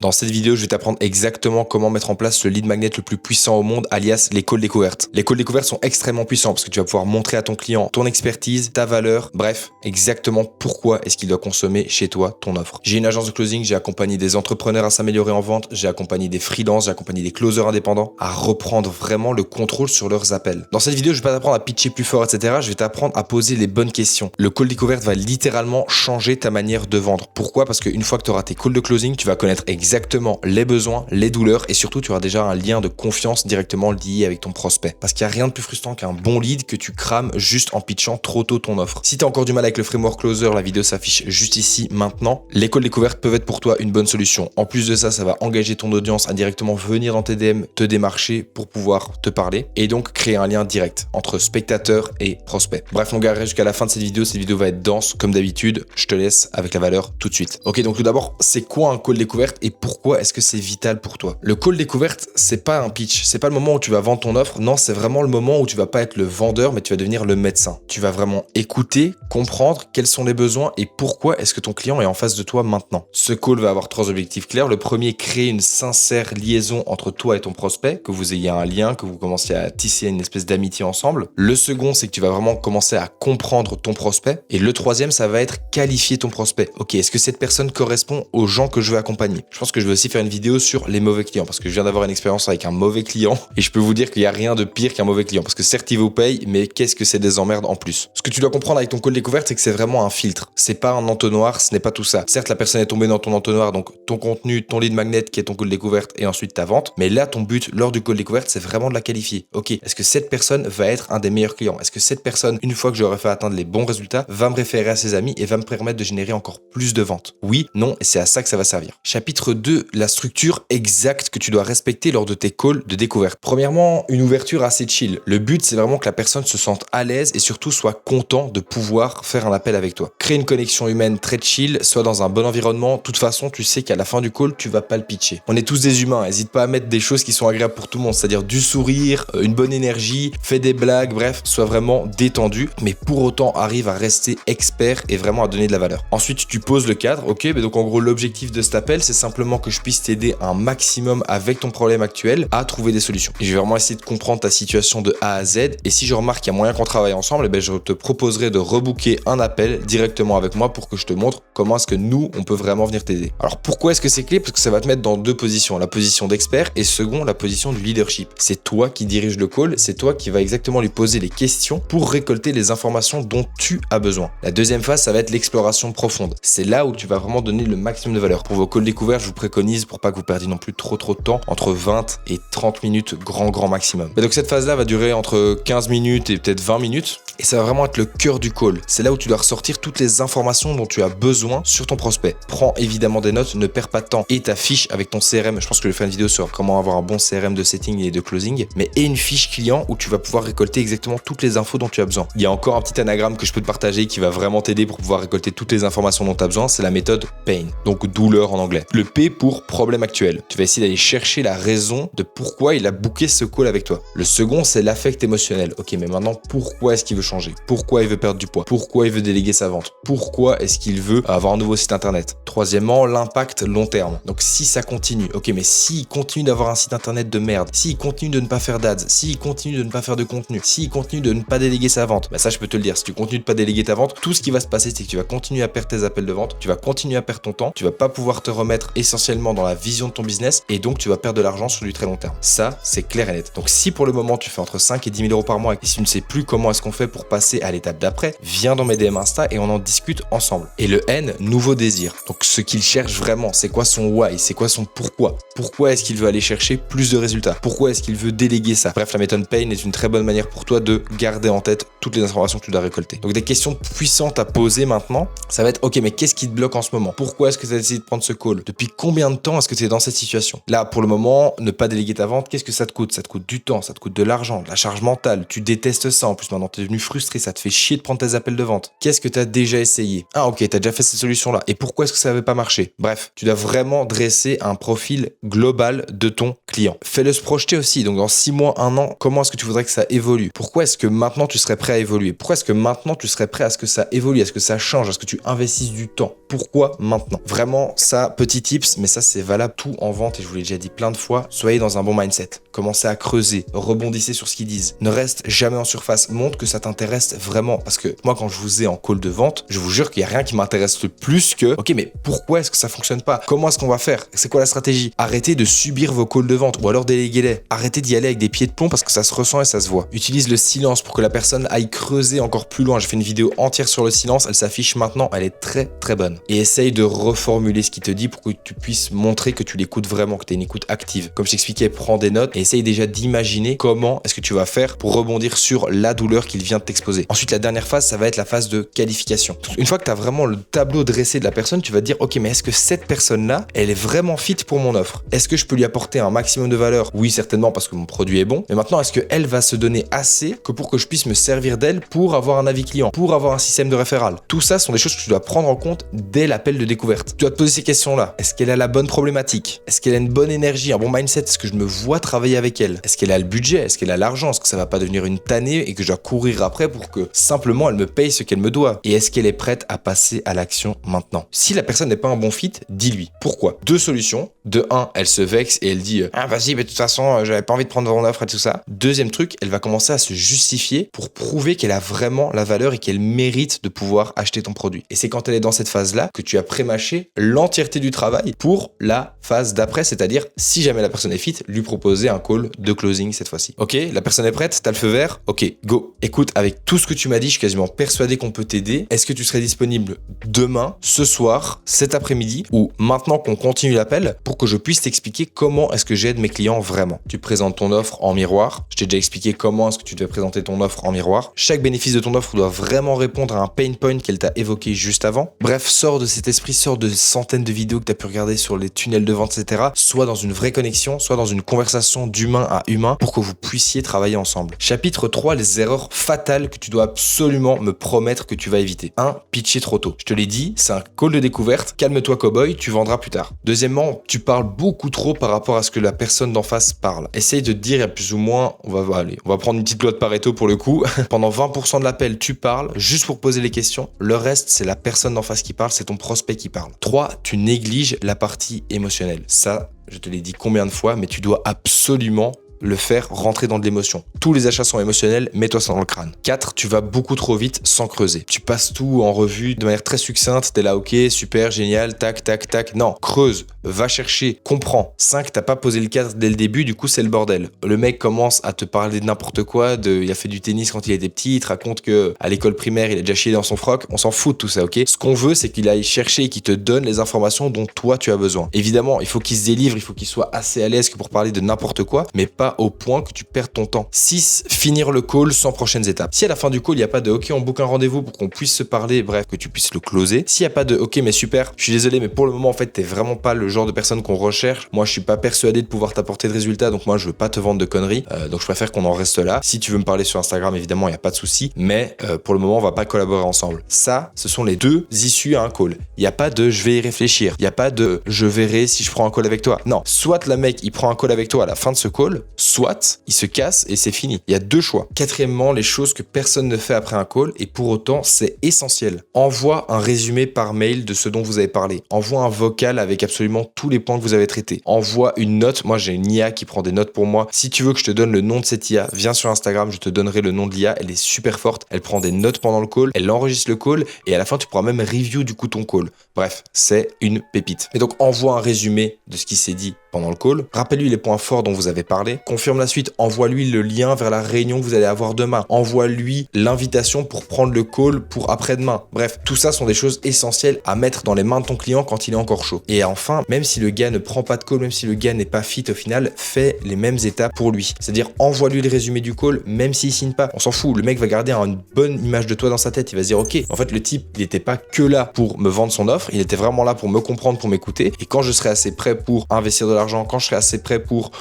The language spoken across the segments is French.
Dans cette vidéo, je vais t'apprendre exactement comment mettre en place le lead magnet le plus puissant au monde, alias les calls découvertes. Les calls découvertes sont extrêmement puissants parce que tu vas pouvoir montrer à ton client ton expertise, ta valeur, bref, exactement pourquoi est-ce qu'il doit consommer chez toi ton offre. J'ai une agence de closing, j'ai accompagné des entrepreneurs à s'améliorer en vente, j'ai accompagné des freelances, j'ai accompagné des closers indépendants à reprendre vraiment le contrôle sur leurs appels. Dans cette vidéo, je vais pas t'apprendre à pitcher plus fort, etc. Je vais t'apprendre à poser les bonnes questions. Le call découverte va littéralement changer ta manière de vendre. Pourquoi? Parce qu'une fois que tu auras tes calls de closing, tu vas connaître exactement les besoins, les douleurs et surtout tu auras déjà un lien de confiance directement lié avec ton prospect. Parce qu'il n'y a rien de plus frustrant qu'un bon lead que tu crames juste en pitchant trop tôt ton offre. Si tu as encore du mal avec le framework closer, la vidéo s'affiche juste ici maintenant. Les calls découvertes peuvent être pour toi une bonne solution. En plus de ça, ça va engager ton audience à directement venir dans tes DM, te démarcher pour pouvoir te parler et donc créer un lien direct entre spectateur et prospect. Bref, mon gars, reste jusqu'à la fin de cette vidéo va être dense comme d'habitude. Je te laisse avec la valeur tout de suite. Ok, donc tout d'abord, c'est quoi un call découverte et pourquoi est-ce que c'est vital pour toi? Le call découverte, c'est pas un pitch, c'est pas le moment où tu vas vendre ton offre, non, c'est vraiment le moment où tu vas pas être le vendeur, mais tu vas devenir le médecin. Tu vas vraiment écouter, comprendre quels sont les besoins et pourquoi est-ce que ton client est en face de toi maintenant. Ce call va avoir 3 objectifs clairs. Le premier, créer une sincère liaison entre toi et ton prospect, que vous ayez un lien, que vous commenciez à tisser une espèce d'amitié ensemble. Le second, c'est que tu vas vraiment commencer à comprendre ton prospect. Et le troisième, ça va être qualifier ton prospect. Ok, est-ce que cette personne correspond aux gens que je veux accompagner? Je pense que je vais aussi faire une vidéo sur les mauvais clients parce que je viens d'avoir une expérience avec un mauvais client et je peux vous dire qu'il n'y a rien de pire qu'un mauvais client parce que certes il vous paye, mais qu'est-ce que c'est des emmerdes en plus. Ce que tu dois comprendre avec ton call découverte, c'est que c'est vraiment un filtre. C'est pas un entonnoir, ce n'est pas tout ça. Certes, la personne est tombée dans ton entonnoir, donc ton contenu, ton lead magnet qui est ton call découverte et ensuite ta vente. Mais là, ton but lors du call découverte, c'est vraiment de la qualifier. Ok, est-ce que cette personne va être un des meilleurs clients? Est-ce que cette personne, une fois que j'aurai fait atteindre les bons résultats, va me référer à ses amis et va me permettre de générer encore plus de ventes? Oui, non, et c'est à ça que ça va servir. Chapitre 2, la structure exacte que tu dois respecter lors de tes calls de découverte. Premièrement, une ouverture assez chill. Le but, c'est vraiment que la personne se sente à l'aise et surtout soit content de pouvoir faire un appel avec toi. Créer une connexion humaine très chill, soit dans un bon environnement. De toute façon, tu sais qu'à la fin du call, tu vas pas le pitcher. On est tous des humains, n'hésite pas à mettre des choses qui sont agréables pour tout le monde, c'est-à-dire du sourire, une bonne énergie, fais des blagues, bref, sois vraiment détendu, mais pour autant arrive à rester expert et vraiment à donner de la valeur. Ensuite, tu poses le cadre, ok, mais donc en gros, l'objectif de cet appel, c'est simplement que je puisse t'aider un maximum avec ton problème actuel à trouver des solutions. Et je vais vraiment essayer de comprendre ta situation de A à Z, et si je remarque qu'il y a moyen qu'on travaille ensemble, je te proposerai de rebooker un appel directement avec moi pour que je te montre comment est-ce que nous, on peut vraiment venir t'aider. Alors pourquoi est-ce que c'est clé? Parce que ça va te mettre dans 2 positions, la position d'expert et second, la position du leadership. C'est toi qui dirige le call, c'est toi qui va exactement lui poser les questions pour récolter les informations dont tu as besoin. La deuxième phase, ça va être l'exploration profonde. C'est là où tu vas vraiment donner le maximum de valeur. Pour vos calls découverts, je vous préconise, pour pas que vous perdiez non plus trop de temps, entre 20 et 30 minutes grand maximum. Donc cette phase-là va durer entre 15 minutes et peut-être 20 minutes. Et ça va vraiment être le cœur du call. C'est là où tu dois ressortir toutes les informations dont tu as besoin sur ton prospect. Prends évidemment des notes, ne perds pas de temps et ta fiche avec ton CRM. Je pense que je vais faire une vidéo sur comment avoir un bon CRM de setting et de closing. Mais et une fiche client où tu vas pouvoir récolter exactement toutes les infos dont tu as besoin. Il y a encore un petit anagramme que je peux te partager qui va vraiment t'aider pour pouvoir récolter toutes les informations dont tu as besoin. C'est la méthode PAIN, donc douleur en anglais. Le P pour problème actuel. Tu vas essayer d'aller chercher la raison de pourquoi il a booké ce call avec toi. Le second, c'est l'affect émotionnel. Ok, mais maintenant, pourquoi est-ce qu'il veut changer? Pourquoi il veut perdre du poids? Pourquoi il veut déléguer sa vente? Pourquoi est-ce qu'il veut avoir un nouveau site internet? Troisièmement, l'impact long terme. Donc si ça continue, ok, mais s'il continue d'avoir un site internet de merde, s'il continue de ne pas faire d'ads, s'il continue de ne pas faire de contenu, s'il continue de ne pas déléguer sa vente, ça je peux te le dire, si tu continues de pas déléguer ta vente, tout ce qui va se passer, c'est que tu vas continuer à perdre tes appels de vente, tu vas continuer à perdre ton temps, tu vas pas pouvoir te remettre essentiellement dans la vision de ton business et donc tu vas perdre de l'argent sur du très long terme. Ça, c'est clair et net. Donc si pour le moment tu fais entre 5 et 10 000 euros par mois et si tu ne sais plus comment est-ce qu'on fait pour passer à l'étape d'après, viens dans mes DM Insta et on en discute ensemble. Et le N, nouveau désir. Donc ce qu'il cherche vraiment, c'est quoi son why, c'est quoi son pourquoi? Pourquoi est-ce qu'il veut aller chercher plus de résultats? Pourquoi est-ce qu'il veut déléguer ça? Bref, la méthode PAIN est une très bonne manière pour toi de garder en tête toutes les informations que tu dois récolter. Donc des questions puissantes à poser maintenant, ça va être ok, mais qu'est-ce qui te bloque en ce moment? Pourquoi est-ce que tu as décidé de prendre ce call? Depuis combien de temps est-ce que tu es dans cette situation? Là, pour le moment, ne pas déléguer ta vente, qu'est-ce que ça te coûte? Ça te coûte du temps, ça te coûte de l'argent, de la charge mentale, tu détestes ça, en plus maintenant tu es devenu frustré, ça te fait chier de prendre tes appels de vente. Qu'est-ce que tu as déjà essayé? Ah ok, tu as déjà fait cette solution-là. Et pourquoi est-ce que ça n'avait pas marché? Bref, tu dois vraiment dresser un profil global de ton client. Fais-le se projeter aussi. Donc dans 6 mois, 1 an, comment est-ce que tu voudrais que ça évolue? Pourquoi est-ce que maintenant tu serais prêt à évoluer? Pourquoi est-ce que maintenant tu serais prêt à ce que ça évolue, à ce que ça change, à ce que tu investisses du temps? Pourquoi maintenant? Vraiment, ça, petit tips, exercice, mais ça c'est valable tout en vente et je vous l'ai déjà dit plein de fois, soyez dans un bon mindset. Commencez à creuser, rebondissez sur ce qu'ils disent. Ne reste jamais en surface, montre que ça t'intéresse vraiment. Parce que moi quand je vous ai en call de vente, je vous jure qu'il n'y a rien qui m'intéresse le plus que ok mais pourquoi est-ce que ça fonctionne pas? Comment est-ce qu'on va faire? C'est quoi la stratégie? Arrêtez de subir vos calls de vente ou alors déléguez-les. Arrêtez d'y aller avec des pieds de plomb parce que ça se ressent et ça se voit. Utilise le silence pour que la personne aille creuser encore plus loin. J'ai fait une vidéo entière sur le silence, elle s'affiche maintenant, elle est très très bonne. Et essaye de reformuler ce qu'il te dit pour que tu puisses montrer que tu l'écoutes vraiment, que tu as une écoute active. Comme je t'expliquais, prends des notes et essaye déjà d'imaginer comment est-ce que tu vas faire pour rebondir sur la douleur qu'il vient de t'exposer. Ensuite, la dernière phase, ça va être la phase de qualification. Une fois que tu as vraiment le tableau dressé de la personne, tu vas te dire ok mais est-ce que cette personne-là, elle est vraiment fit pour mon offre? Est-ce que je peux lui apporter un maximum de valeur? Oui, certainement parce que mon produit est bon. Mais maintenant, est-ce qu'elle va se donner assez que pour que je puisse me servir d'elle pour avoir un avis client, pour avoir un système de référal? Tout ça sont des choses que tu dois prendre en compte dès l'appel de découverte. Tu dois te poser ces questions-là. Est-ce qu'elle a la bonne problématique? Est-ce qu'elle a une bonne énergie, un bon mindset? Est-ce que je me vois travailler avec elle? Est-ce qu'elle a le budget? Est-ce qu'elle a l'argent? Est-ce que ça va pas devenir une tannée et que je dois courir après pour que simplement elle me paye ce qu'elle me doit? Et est-ce qu'elle est prête à passer à l'action maintenant? Si la personne n'est pas un bon fit, dis-lui. Pourquoi? Deux solutions. De un, elle se vexe et elle dit ah vas-y, mais de toute façon, j'avais pas envie de prendre ton offre et tout ça. Deuxième truc, elle va commencer à se justifier pour prouver qu'elle a vraiment la valeur et qu'elle mérite de pouvoir acheter ton produit. Et c'est quand elle est dans cette phase-là que tu as prémâché l'entièreté du travail pour la phase d'après, c'est-à-dire si jamais la personne est fit, lui proposer un call de closing cette fois-ci. Ok, la personne est prête, t'as le feu vert, ok, go. Écoute, avec tout ce que tu m'as dit, je suis quasiment persuadé qu'on peut t'aider. Est-ce que tu serais disponible demain, ce soir, cet après-midi ou maintenant qu'on continue l'appel pour que je puisse t'expliquer comment est-ce que j'aide mes clients vraiment? Tu présentes ton offre en miroir. Je t'ai déjà expliqué comment est-ce que tu devais présenter ton offre en miroir. Chaque bénéfice de ton offre doit vraiment répondre à un pain point qu'elle t'a évoqué juste avant. Bref, sors de cet esprit, sors de centaines de vidéos que tu as pu regarder sur les tunnels de vente, etc. Soit dans une vraie connexion, soit dans une conversation d'humain à humain pour que vous puissiez travailler ensemble. Chapitre 3, les erreurs fatales que tu dois absolument me promettre que tu vas éviter. 1. Pitcher trop tôt. Je te l'ai dit, c'est un call de découverte. Calme-toi cowboy, tu vendras plus tard. Deuxièmement, tu parles beaucoup trop par rapport à ce que la personne d'en face parle. Essaye de te dire plus ou moins, on va prendre une petite loi de Pareto pour le coup. Pendant 20% de l'appel, tu parles juste pour poser les questions. Le reste, c'est la personne d'en face qui parle, c'est ton prospect qui parle. 3. Tu négliges la partie émotionnelle. Ça, je te l'ai dit combien de fois, mais tu dois absolument le faire rentrer dans de l'émotion. Tous les achats sont émotionnels, mets-toi ça dans le crâne. 4. Tu vas beaucoup trop vite sans creuser. Tu passes tout en revue de manière très succincte, t'es là, ok, super, génial, tac, tac, tac. Non, creuse, va chercher, comprends. 5. T'as pas posé le cadre dès le début, du coup c'est le bordel. Le mec commence à te parler de n'importe quoi, il a fait du tennis quand il était petit, il te raconte que à l'école primaire il a déjà chié dans son froc, on s'en fout de tout ça, ok? Ce qu'on veut, c'est qu'il aille chercher et qu'il te donne les informations dont toi tu as besoin. Évidemment, il faut qu'il se délivre, il faut qu'il soit assez à l'aise que pour parler de n'importe quoi, mais pas au point que tu perds ton temps. 6. Finir le call sans prochaines étapes. Si à la fin du call, il n'y a pas de ok, on book un rendez-vous pour qu'on puisse se parler, bref, que tu puisses le closer. S'il n'y a pas de ok, mais super, je suis désolé, mais pour le moment, en fait, t'es vraiment pas le genre de personne qu'on recherche. Moi, je suis pas persuadé de pouvoir t'apporter de résultats, donc moi, je veux pas te vendre de conneries. Donc, je préfère qu'on en reste là. Si tu veux me parler sur Instagram, évidemment, il n'y a pas de souci, mais pour le moment, on va pas collaborer ensemble. Ça, ce sont les deux issues à un call. Il n'y a pas de je vais y réfléchir. Il n'y a pas de je verrai si je prends un call avec toi. Non. Soit le mec, il prend un call avec toi à la fin de ce call, soit il se casse et c'est fini. Il y a deux choix. Quatrièmement, les choses que personne ne fait après un call et pour autant, c'est essentiel. Envoie un résumé par mail de ce dont vous avez parlé. Envoie un vocal avec absolument tous les points que vous avez traités. Envoie une note. Moi, j'ai une IA qui prend des notes pour moi. Si tu veux que je te donne le nom de cette IA, viens sur Instagram, je te donnerai le nom de l'IA. Elle est super forte. Elle prend des notes pendant le call. Elle enregistre le call et à la fin, tu pourras même review du coup ton call. Bref, c'est une pépite. Et donc, envoie un résumé de ce qui s'est dit pendant le call. Rappelle-lui les points forts dont vous avez parlé. Confirme la suite. Envoie-lui le lien vers la réunion que vous allez avoir demain. Envoie-lui l'invitation pour prendre le call pour après-demain. Bref, tout ça sont des choses essentielles à mettre dans les mains de ton client quand il est encore chaud. Et enfin, même si le gars ne prend pas de call, même si le gars n'est pas fit au final, fais les mêmes étapes pour lui. C'est-à-dire, envoie-lui le résumé du call, même s'il signe pas. On s'en fout. Le mec va garder une bonne image de toi dans sa tête. Il va se dire, ok, en fait, le type, il n'était pas que là pour me vendre son offre. Il était vraiment là pour me comprendre, pour m'écouter. Et quand je serai assez prêt pour investir de l'argent, quand je serai assez prêt pour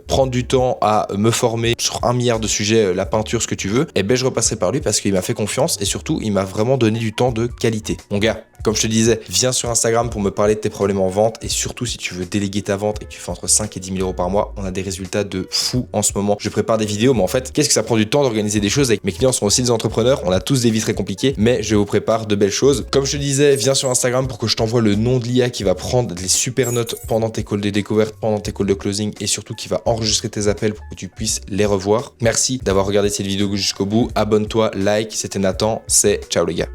prendre du du temps à me former sur 1 milliard de sujets, la peinture, ce que tu veux, et ben je repasserai par lui parce qu'il m'a fait confiance et surtout il m'a vraiment donné du temps de qualité. Mon gars, comme je te disais, viens sur Instagram pour me parler de tes problèmes en vente et surtout si tu veux déléguer ta vente et que tu fais entre 5 et 10 000 euros par mois, on a des résultats de fou en ce moment. Je prépare des vidéos, mais en fait, qu'est-ce que ça prend du temps d'organiser des choses? Avec mes clients sont aussi des entrepreneurs, on a tous des vies très compliquées, mais je vous prépare de belles choses. Comme je te disais, viens sur Instagram pour que je t'envoie le nom de l'IA qui va prendre les super notes pendant tes calls de découverte, pendant tes calls de closing et surtout qui va enregistrer tes appels pour que tu puisses les revoir. Merci d'avoir regardé cette vidéo jusqu'au bout. Abonne-toi, like, c'était Nathan, c'est ciao les gars.